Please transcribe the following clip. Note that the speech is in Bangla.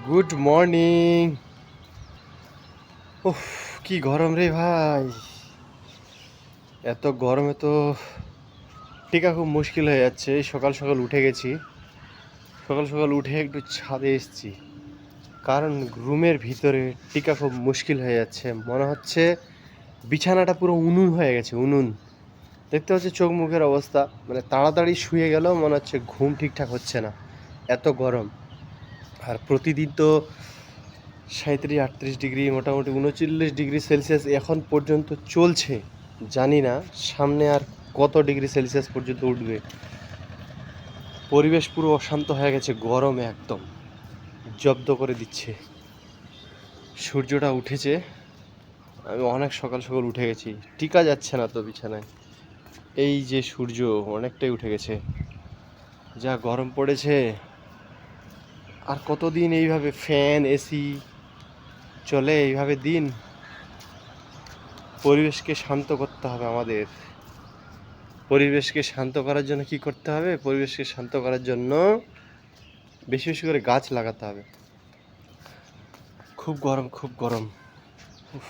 Good morning. উফ, কি গরম রে ভাই! এত গরমে তো টিকা খুব মুশকিল হয়ে যাচ্ছে। এই সকাল সকাল উঠে গেছি, সকাল সকাল উঠে একটু ছাদে এসেছি, কারণ রুমের ভিতরে টিকা খুব মুশকিল হয়ে যাচ্ছে। মনে হচ্ছে বিছানাটা পুরো উনুন হয়ে গেছে, উনুন। দেখতে হচ্ছে চোখ মুখের অবস্থা, মানে তাড়াতাড়ি শুয়ে গেলেও মনে হচ্ছে ঘুম ঠিকঠাক হচ্ছে না, এত গরম। আর প্রতিদিন তো 37-38 ডিগ্রি, মোটামুটি 39 ডিগ্রি সেলসিয়াস এখন পর্যন্ত চলছে। জানি না সামনে আর কত ডিগ্রি সেলসিয়াস পর্যন্ত উঠবে। পরিবেশ পুরো অশান্ত হয়ে গেছে, গরমে একদম জব্দ করে দিচ্ছে। সূর্যটা উঠেছে, আমি অনেক সকাল সকাল উঠে গেছি, টিকা যাচ্ছে না তো বিছানায়। এই যে সূর্য অনেকটাই উঠে গেছে, যা গরম পড়েছে। আর কতদিন এইভাবে ফ্যান এসি চলে এইভাবে দিন? পরিবেশকে শান্ত করতে হবে আমাদের। পরিবেশকে শান্ত করার জন্য কি করতে হবে? পরিবেশকে শান্ত করার জন্য বেশি বেশি করে গাছ লাগাতে হবে। খুব গরম, খুব গরম। উফ।